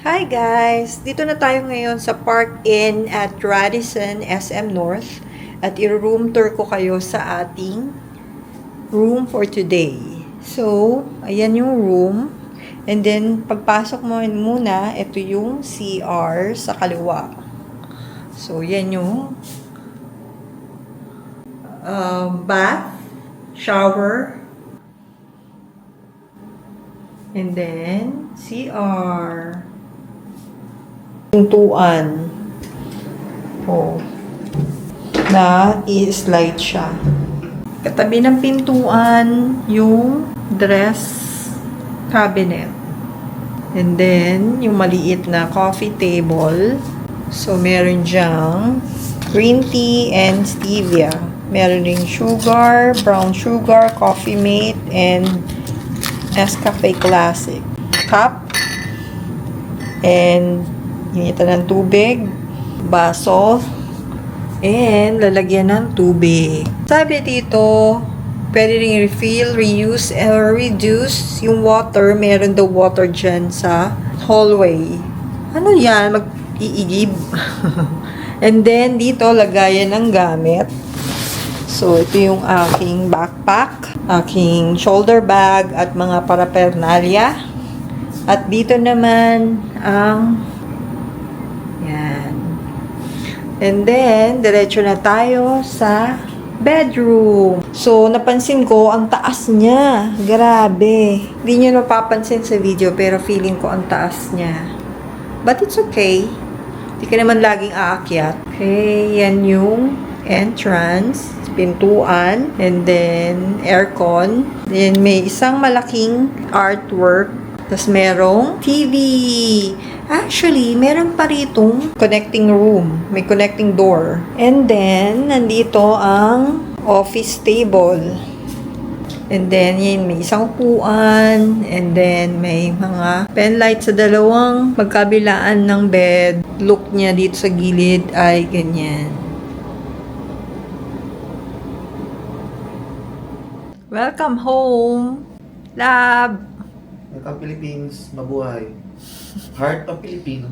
Hi guys! Dito na tayo ngayon sa Park Inn at Radisson SM North at i-room tour ko kayo sa ating room for today. So, ayan yung room. And then, pagpasok mo muna, ito yung CR sa kaliwa. So, yan yung bath, shower, and then CR. Pintuan. Oh. Na i-slide siya. Katabi ng pintuan, yung dress cabinet. And then, yung maliit na coffee table. So, meron dyang green tea and stevia. Meron ding sugar, brown sugar, coffee mate, and Nescafe Classic. Cup. And initan ng tubig, baso, and lalagyan ng tubig. Sabi dito, pwede rin refill, reuse, or reduce yung water. Meron daw water dyan sa hallway. Ano yan? Mag-iigib. And then, dito, lagayan ng gamit. So, ito yung aking backpack, aking shoulder bag, at mga paraphernalia. At dito naman, ang yan. And then, diretso na tayo sa bedroom. So, napansin ko, ang taas niya. Grabe. Hindi nyo napapansin sa video, pero feeling ko ang taas niya. But it's okay. Hindi ka naman laging aakyat. Okay, yan yung entrance, pintuan, and then aircon. Then, may isang malaking artwork. Tapos, merong TV. Actually, meron pa ritong connecting room. May connecting door. And then, nandito ang office table. And then, yun, may isang upuan. And then, may mga pen light sa dalawang magkabilaan ng bed. Look niya dito sa gilid ay ganyan. Welcome home, love! Welcome Philippines, mabuhay. Heart of Filipino.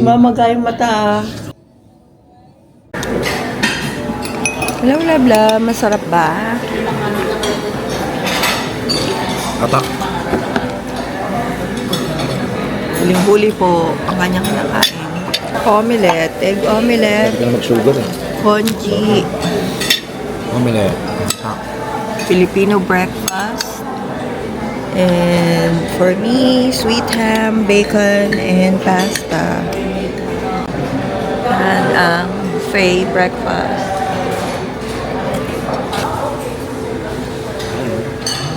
Mamagayong mata. Hello, love, love. Masarap ba? Atak. Huling-huli po ang kanyang kinakain. Omelette, egg omelette, Hindi ka na mag-sugar eh. congee, Omelette. Filipino breakfast, and for me, sweet ham, bacon, and pasta. And ang buffet breakfast.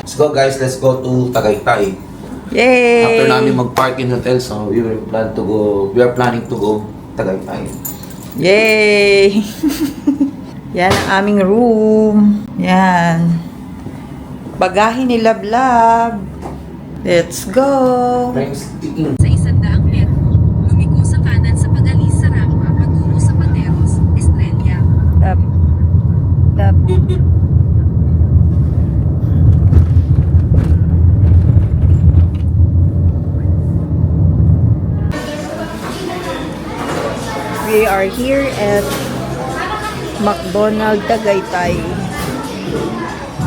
Let's go guys, let's go to Tagaytay. Yay! After namin mag-park in hotel, so we are planning to go Tagaytay. Yay! Yan ang aming room. Yan. Bagahe ni Lablab. Let's go! Thanks, speaking. Sa 100 metro, lumiko sa kanan sa pag-alis sa rampa patungo sa Pateros, Estrella. Lab. Lab. We are here at McDonald's Tagaytay.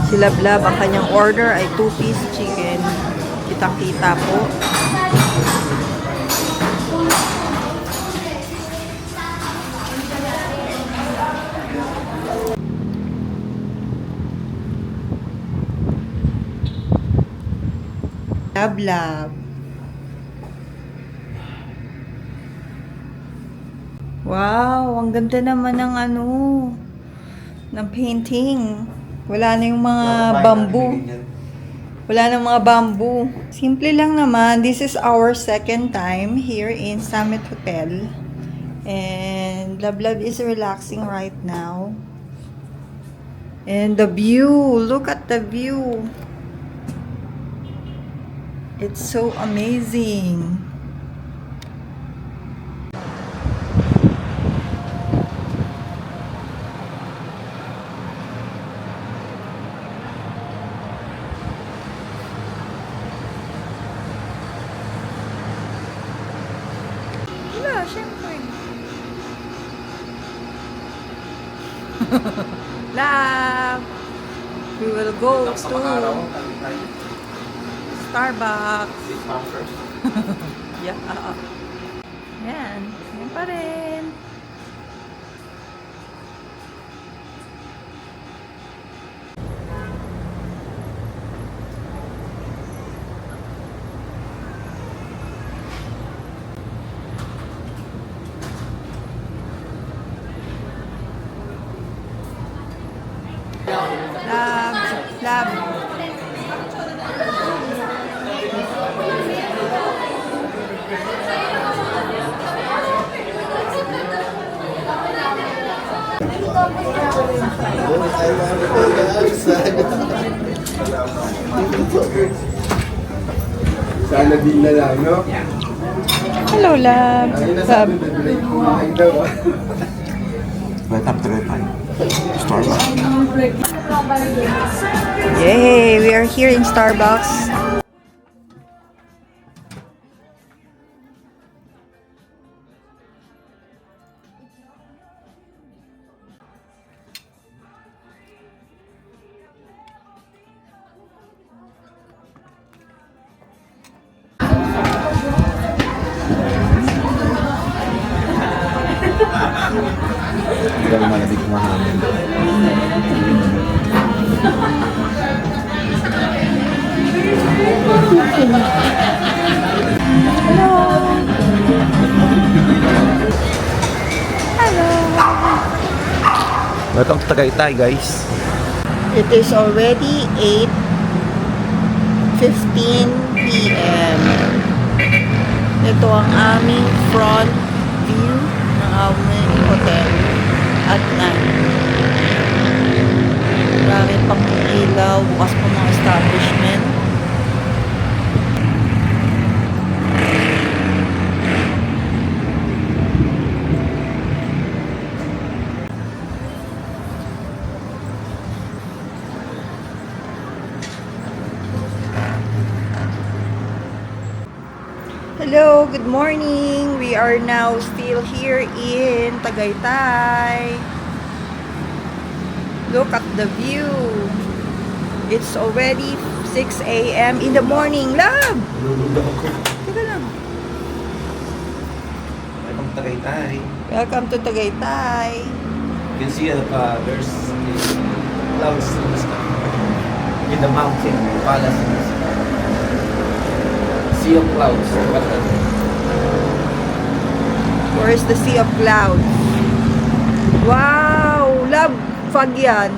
Si Lablab, ang kanyang order ay 2-piece chicken. Kitang-kita po. Lablab. Wow, ang ganda naman ng ng painting. Wala na yung mga bamboo. Wala nang mga bamboo. Simple lang naman. This is our second time here in Summit Hotel. And And Love is relaxing right now. And the view, look at the view. It's so amazing. Wala, syempre. Love! We will go to Starbucks. Yeah. Yan. Yan pa rin. Love. Sana din na lang, no? Hello, love. Love. Kumain daw, ah. Right up to the time. Starbucks. Yay! We are here in Starbucks. Hindi ka malamig kumahangin. Welcome to Tagaytay, guys. It is already 8:15 p.m. Ito ang aming front view ng aming hotel at night. Marami pang ilaw, bukas pa mga establishment. Hello, good morning. We are now still here in Tagaytay. Look at the view. It's already 6 a.m. in the morning. Love! Teka lang. Welcome to Tagaytay. Welcome to Tagaytay. You can see there's clouds in the sky. In the mountain, palace in the sky. Sea of clouds. Where is the sea of clouds? Wow! Love! Fog yan.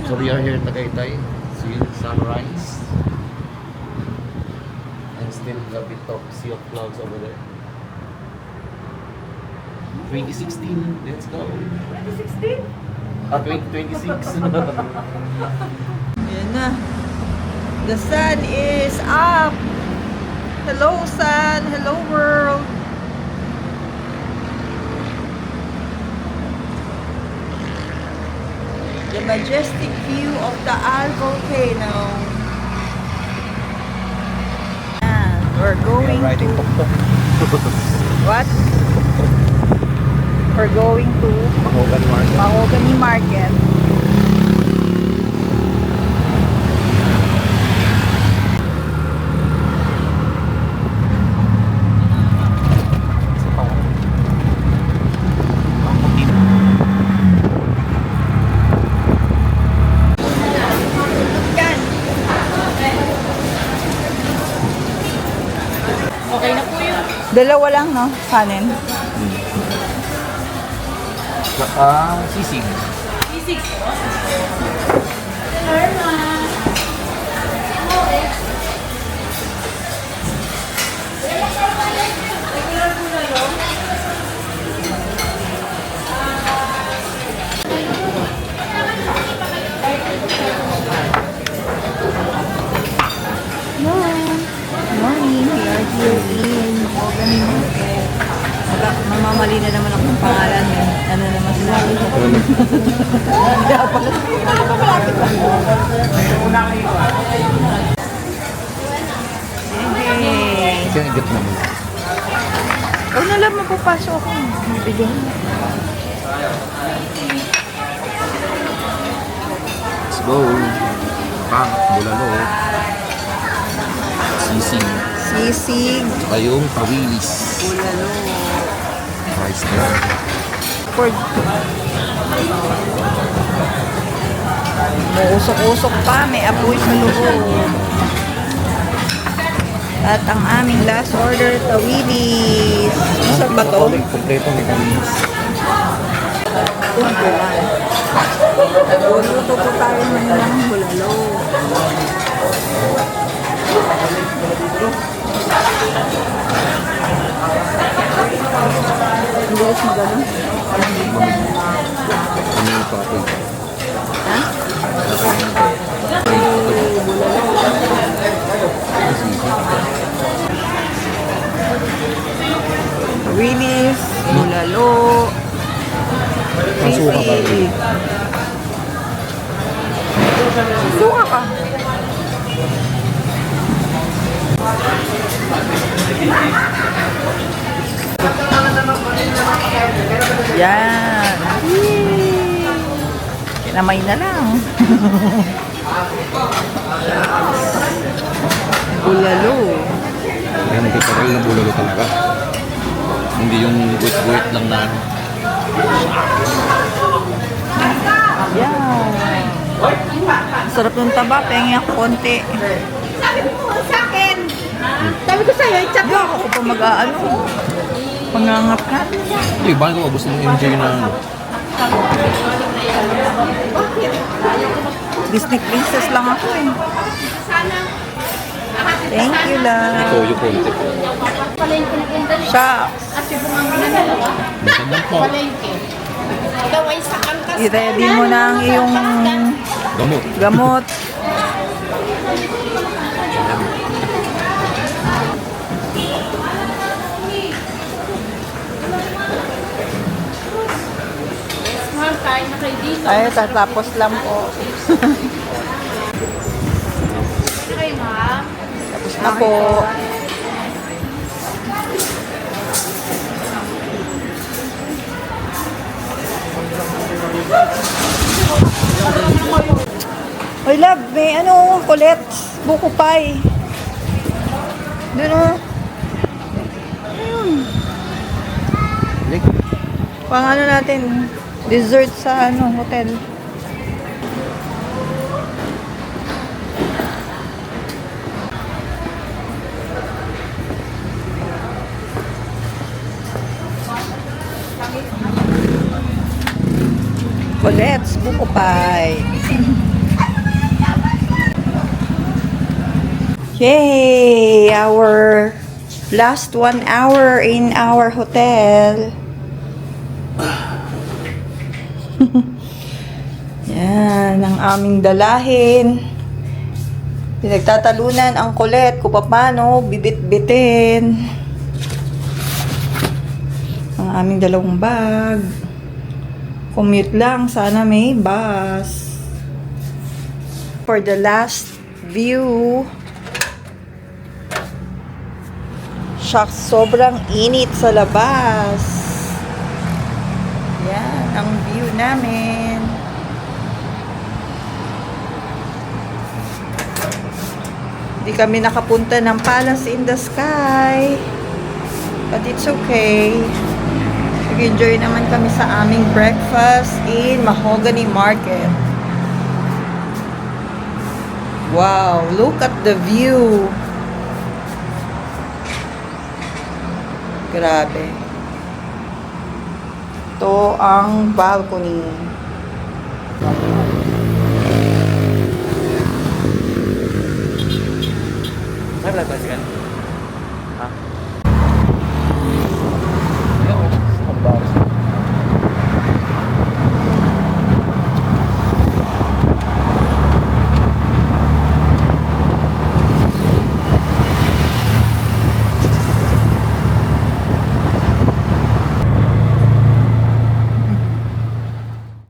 So we are here in Tagaytay. See the sunrise. And still a bit of sea of clouds over there. 2016, let's go. 2016? 2026. Ayan na. The sun is up. Hello, sun. Hello, world. The majestic view of the Taal volcano. And we're going to... What? We're going to Mahogany Market. Okay na po yun. Dalawa lang, no? Kanin. Sisig. Sisig. Hey. Kasi ang igit naman. Huwag na lang mapapasok ako. Bigyan. Let's go. Pang, bulalo. Sisig. Sisig. Saka yung kawilis. Bulalo. Rice na. Ford. Muusok-usok pa. May apoy sa loob. At ang aming last order, tawilis. Masarap ba to? Kompleto may kawilis. Luluto po tayo ng bulalo. Bilis mo gano'n? Ano yung papoy? Ha? Tawilis, bulalo. Masuka ba? Sisig. Suka ka. Yan. Yee. Kinamay na lang. Bulalo. Yan, nagkakaroon ng bulalo talaga. Hindi yung guwit-guwit lang na ano. Yan. Sarap ng taba. Pengi ako konti. Sabi mo sa akin. Sabi ko sa'yo, i-chat Hindi ako pa mag-aano. Pangangap ka. Hindi, bakit ko gusto mong enjoy na ano? Disney princess lang ako eh. sana. Thank you lang. Ito yung konti. Palengke na ganda. Shucks. At yung mga ginagawa. Magandang po. Palengke. Ikaw ay sa angkas. I-ready mo na ang iyong Gamot. gamot. Mahal tayo na kayo dito. Ay, tatapos lang po. Kayo ma'am. Tapos na po. Oy, love, may ano, kulit. Buko pie. Doon o. Pang ano natin, dessert sa ano, hotel. Colette's Buko Pie. Yay! Our last 1 hour in our hotel. Yan, ang aming dalahin. Pinagtatalunan ang kulet kung paano bibit-bitin ang aming dalawang bag. Commute lang, sana may bus. For the last view, shucks, sobrang init sa labas. Yan, ang view namin. Hindi kami nakapunta ng Palace in the Sky. But it's okay. Nag-enjoy naman kami sa aming breakfast in Mahogany Market. Wow, look at the view. Grabe. Ito ang balcony. Ay, vlog ba siya?